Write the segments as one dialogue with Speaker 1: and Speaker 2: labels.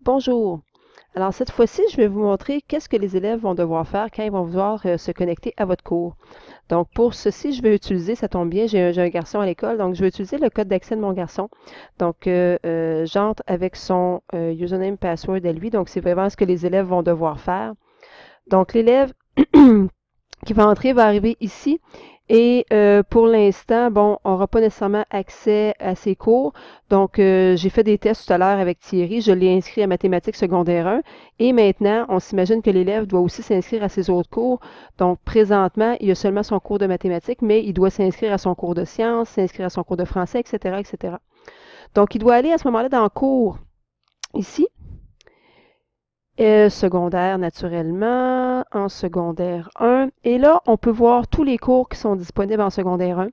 Speaker 1: Bonjour. Alors cette fois-ci, je vais vous montrer qu'est-ce que les élèves vont devoir faire quand ils vont vouloir se connecter à votre cours. Donc pour ceci, je vais utiliser, ça tombe bien, j'ai un garçon à l'école, donc je vais utiliser le code d'accès de mon garçon. Donc j'entre avec son username password à lui, donc c'est vraiment ce que les élèves vont devoir faire. Donc l'élève qui va entrer va arriver ici. Et pour l'instant, bon, on n'aura pas nécessairement accès à ses cours. Donc, j'ai fait des tests tout à l'heure avec Thierry. Je l'ai inscrit à mathématiques secondaire 1. Et maintenant, on s'imagine que l'élève doit aussi s'inscrire à ses autres cours. Donc, présentement, il a seulement son cours de mathématiques, mais il doit s'inscrire à son cours de sciences, s'inscrire à son cours de français, etc., etc. Donc, il doit aller à ce moment-là dans le cours ici. Secondaire naturellement, en secondaire 1. Et là, on peut voir tous les cours qui sont disponibles en secondaire 1.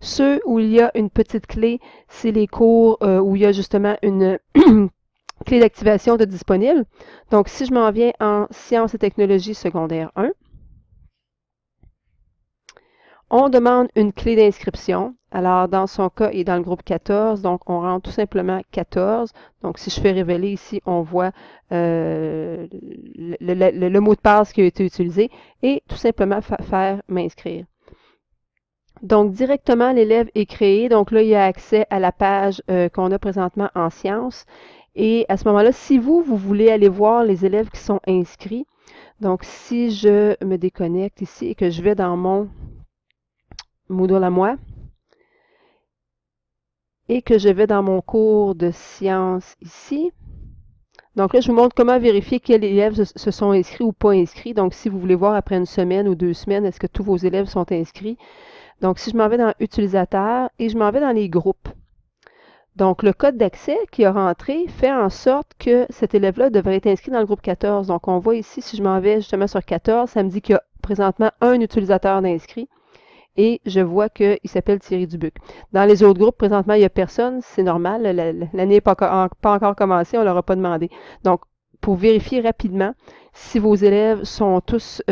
Speaker 1: Ceux où il y a une petite clé, c'est les cours où il y a justement une clé d'activation de disponible. Donc, si je m'en viens en sciences et technologies secondaire 1, on demande une clé d'inscription. Alors, dans son cas, il est dans le groupe 14, donc on rentre tout simplement 14. Donc, si je fais révéler ici, on voit le mot de passe qui a été utilisé et tout simplement faire m'inscrire. Donc, directement, l'élève est créé. Donc là, il a accès à la page qu'on a présentement en sciences. Et à ce moment-là, si vous voulez aller voir les élèves qui sont inscrits, donc si je me déconnecte ici et que je vais dans mon Moodle à moi, et que je vais dans mon cours de sciences ici. Donc là, je vous montre comment vérifier quels élèves se sont inscrits ou pas inscrits. Donc, si vous voulez voir après une semaine ou 2 semaines, est-ce que tous vos élèves sont inscrits. Donc, si je m'en vais dans Utilisateur et je m'en vais dans les groupes. Donc, le code d'accès qui a rentré fait en sorte que cet élève-là devrait être inscrit dans le groupe 14. Donc, on voit ici, si je m'en vais justement sur 14, ça me dit qu'il y a présentement un utilisateur d'inscrit. Et je vois qu'il s'appelle Thierry Dubuc. Dans les autres groupes, présentement, il n'y a personne. C'est normal. L'année n'est pas encore commencée. On ne leur a pas demandé. Donc, pour vérifier rapidement si vos élèves sont tous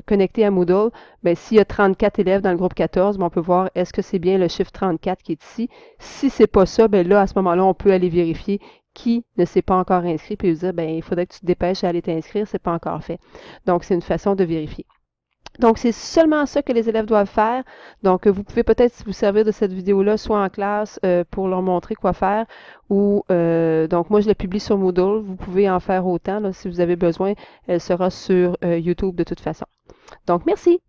Speaker 1: connectés à Moodle, bien, s'il y a 34 élèves dans le groupe 14, bien, on peut voir est-ce que c'est bien le chiffre 34 qui est ici. Si ce n'est pas ça, bien là, à ce moment-là, on peut aller vérifier qui ne s'est pas encore inscrit puis lui dire, bien, il faudrait que tu te dépêches à aller t'inscrire, c'est pas encore fait. Donc, c'est une façon de vérifier. Donc, c'est seulement ça que les élèves doivent faire. Donc, vous pouvez peut-être vous servir de cette vidéo-là, soit en classe pour leur montrer quoi faire, ou donc moi, je la publie sur Moodle. Vous pouvez en faire autant là, si vous avez besoin. Elle sera sur YouTube de toute façon. Donc, merci.